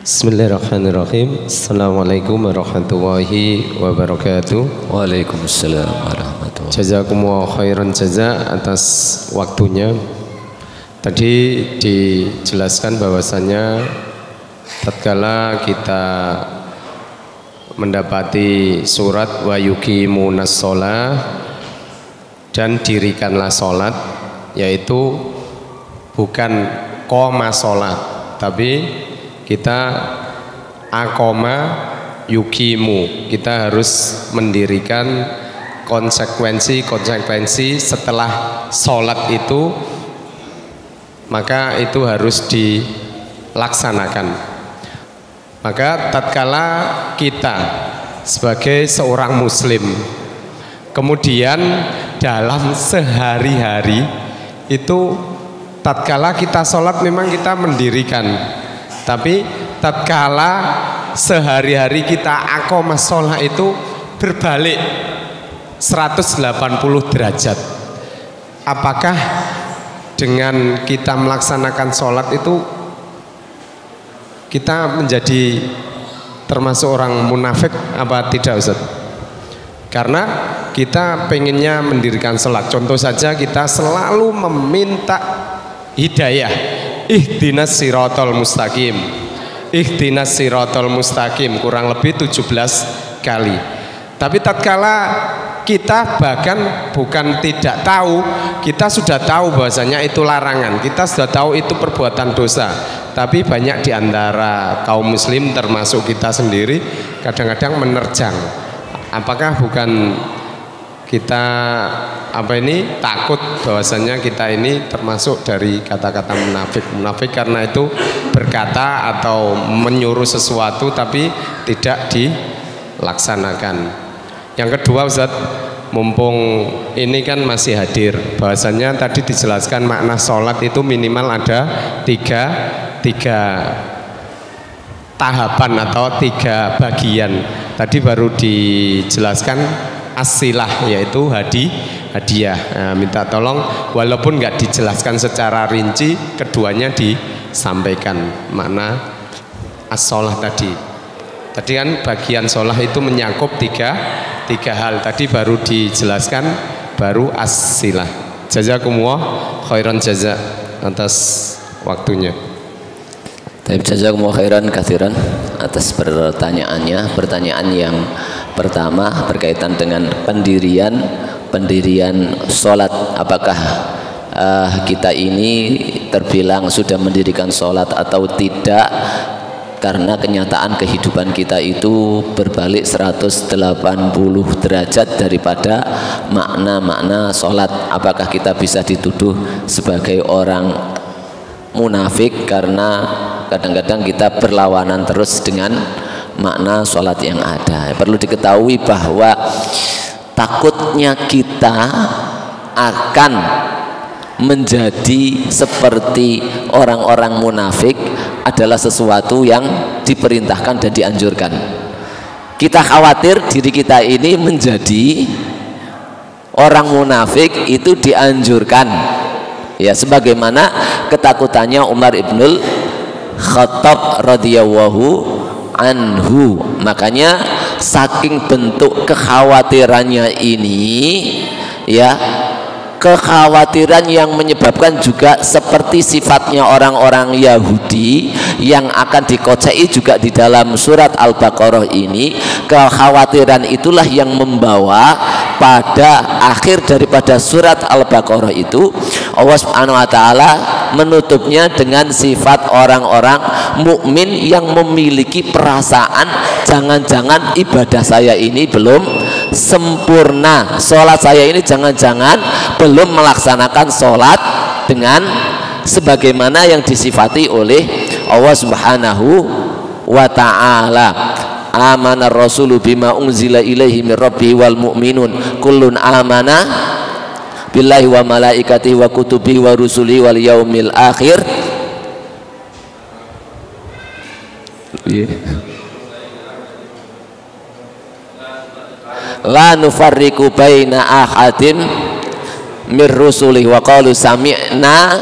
Bismillahirrahmanirrahim. Assalamualaikum warahmatullahi wabarakatuh. Waalaikumsalam warahmatullahi wabarakatuh. Jazakumullah khairan jaza atas waktunya. Tadi dijelaskan bahwasanya tatkala kita mendapati surat wa yuqimunas shalah dan dirikanlah salat, yaitu bukan qoma salat, tapi kita akoma yukimu, kita harus mendirikan konsekuensi setelah sholat itu, maka itu harus dilaksanakan. Maka tatkala kita sebagai seorang muslim kemudian dalam sehari-hari itu tatkala kita sholat memang kita mendirikan, tapi tatkala sehari-hari kita akoma sholat itu berbalik 180 derajat. Apakah dengan kita melaksanakan sholat itu kita menjadi termasuk orang munafik apa tidak, Ustaz? Karena kita pengennya mendirikan sholat. Contoh saja, kita selalu meminta hidayah, ihdinas siratal mustaqim, ihdinas siratal mustaqim, kurang lebih 17 kali. Tapi tatkala kita bahkan bukan tidak tahu, kita sudah tahu bahwasanya itu larangan, kita sudah tahu itu perbuatan dosa, tapi banyak di antara kaum muslim termasuk kita sendiri kadang-kadang menerjang. Apakah bukan kita takut bahwasanya kita ini termasuk dari kata-kata munafik karena itu berkata atau menyuruh sesuatu tapi tidak dilaksanakan. Yang kedua, Ustaz, mumpung ini kan masih hadir, bahwasanya tadi dijelaskan makna sholat itu minimal ada tiga tahapan atau 3 bagian. Tadi baru dijelaskan asilah, yaitu hadiah. Nah, minta tolong walaupun nggak dijelaskan secara rinci, keduanya disampaikan makna as-sholah tadi. Tadi kan bagian sholah itu menyakup tiga hal. Tadi baru dijelaskan, baru as-silah. Jazakumullah khairan jaza atas waktunya. Jazakumullah khairan katsiran atas pertanyaannya. Pertanyaan yang pertama berkaitan dengan pendirian sholat. Apakah kita ini terbilang sudah mendirikan sholat atau tidak? Karena kenyataan kehidupan kita itu berbalik 180 derajat daripada makna-makna sholat. Apakah kita bisa dituduh sebagai orang munafik karena kadang-kadang kita berlawanan terus dengan makna sholat yang ada? Perlu diketahui bahwa takutnya kita akan menjadi seperti orang-orang munafik adalah sesuatu yang diperintahkan dan dianjurkan. Kita khawatir diri kita ini menjadi orang munafik, itu dianjurkan, ya, sebagaimana ketakutannya Umar ibnul Khattab radhiyallahu anhu. Makanya saking bentuk kekhawatirannya ini, ya, kekhawatiran yang menyebabkan juga seperti sifatnya orang-orang Yahudi yang akan dikocei juga di dalam surat Al-Baqarah ini. Kekhawatiran itulah yang membawa pada akhir daripada surat Al-Baqarah itu Allah Subhanahu wa taala menutupnya dengan sifat orang-orang mukmin yang memiliki perasaan jangan-jangan ibadah saya ini belum sempurna, sholat saya ini jangan-jangan belum melaksanakan sholat dengan sebagaimana yang disifati oleh Allah Subhanahu wa ta'ala. Amana rasulu bima unzila ilaihi min rabbihi wal mu'minun kullun amana billahi wa malaikatihi wa kutubihi wa rusulihi wal yaumil akhir. La nufarriqu baina ahadin mir rusulih wa qalu sami'na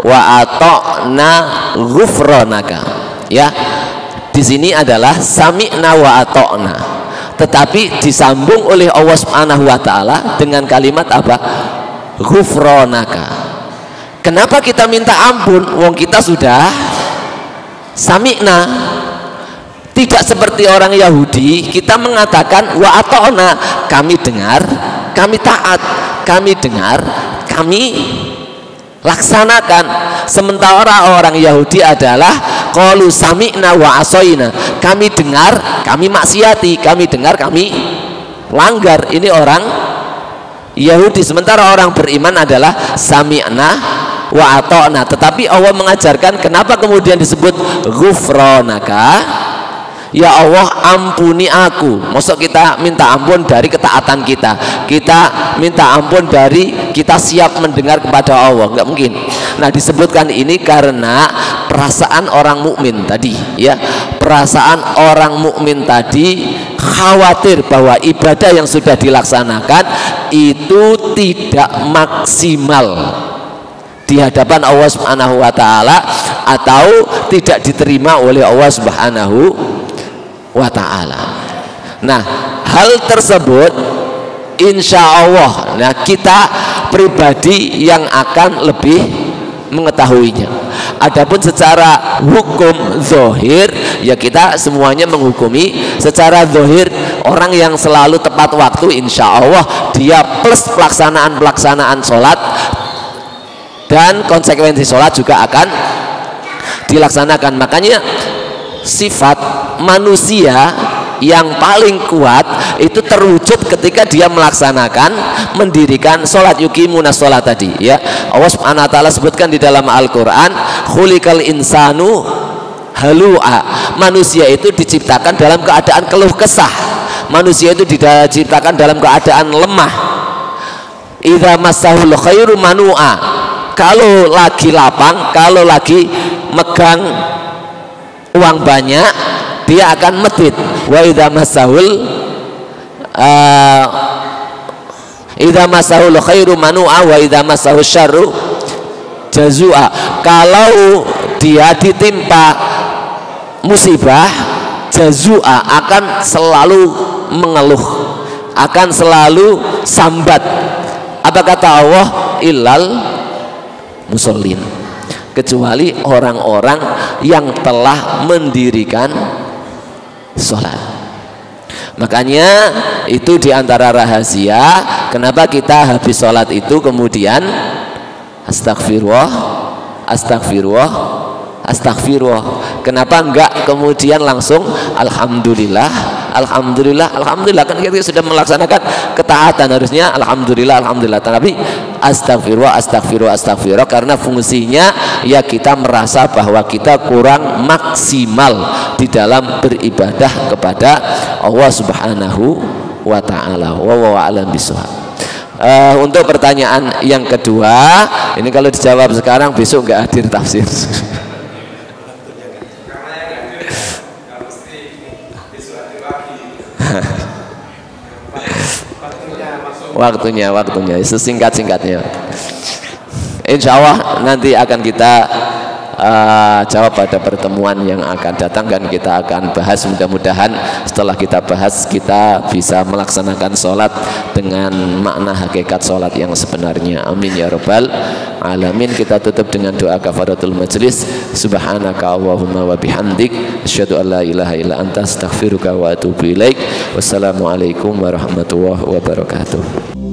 wa ata'na ghufranaka. Ya, di sini adalah sami'na wa ata'na, tetapi disambung oleh Allah Subhanahu wa taala dengan kalimat apa? Ghufranaka. Kenapa kita minta ampun? Wong kita sudah sami'na. Tidak seperti orang Yahudi, kita mengatakan wa ata'na, kami dengar, kami taat, kami dengar, kami laksanakan. Sementara orang Yahudi adalah qalu sami'na wa asoina, kami dengar, kami maksiati, kami dengar, kami langgar. Ini orang Yahudi. Sementara orang beriman adalah sami'na wa ata'na. Tetapi Allah mengajarkan, kenapa kemudian disebut ghufranaka? Ya Allah, ampuni aku. Maksud kita minta ampun dari ketaatan kita, kita minta ampun dari kita siap mendengar kepada Allah, nggak mungkin. Nah, disebutkan ini karena perasaan orang mukmin tadi, ya, perasaan orang mukmin tadi khawatir bahwa ibadah yang sudah dilaksanakan itu tidak maksimal di hadapan Allah Subhanahu wa taala, atau tidak diterima oleh Allah Subhanahu wa ta'ala. Nah, hal tersebut insya Allah, nah, kita pribadi yang akan lebih mengetahuinya. Adapun secara hukum zohir, ya kita semuanya menghukumi secara zohir. Orang yang selalu tepat waktu, insya Allah dia plus pelaksanaan sholat, dan konsekuensi sholat juga akan dilaksanakan. Makanya sifat manusia yang paling kuat itu terwujud ketika dia melaksanakan, mendirikan sholat, yuqimuna sholat tadi, ya. Allah Subhanahu wa ta'ala sebutkan di dalam Al-Quran, khuliqal insanu halu'a, manusia itu diciptakan dalam keadaan keluh kesah, manusia itu diciptakan dalam keadaan lemah. Idza massahul khairu manu'a, kalau lagi lapang, kalau lagi megang uang banyak, dia akan medit. Wa idza masahul khairu manu'a wa idza masahul syarru jazua. Kalau dia ditimpa musibah, jazua, akan selalu mengeluh, akan selalu sambat. Apa kata Allah? Illal musallin, kecuali orang-orang yang telah mendirikan sholat. Makanya itu diantara rahasia kenapa kita habis sholat itu kemudian astagfirullah, astagfirullah, astagfirullah. Kenapa enggak kemudian langsung alhamdulillah, alhamdulillah, alhamdulillah? Kan kita sudah melaksanakan ketaatan, harusnya alhamdulillah, alhamdulillah. Tapi astagfirullah, astagfirullah, astagfirullah, karena fungsinya ya kita merasa bahwa kita kurang maksimal di dalam beribadah kepada Allah Subhanahu wa ta'ala. Wallahu a'lam bishawab. Untuk pertanyaan yang kedua, ini kalau dijawab sekarang besok nggak hadir tafsir. waktunya sesingkat-singkatnya. Insya Allah nanti akan kita jawab pada pertemuan yang akan datang, dan kita akan bahas, mudah-mudahan setelah kita bahas kita bisa melaksanakan sholat dengan makna hakikat sholat yang sebenarnya. Amin ya rabbal alamin. Kita tutup dengan doa kafaratul majlis. Subhanaka Allahumma wa bihamdik, asyhadu an la ilaha illa anta, astaghfiruka wa atubu ilaik. Wassalamualaikum warahmatullahi wabarakatuh.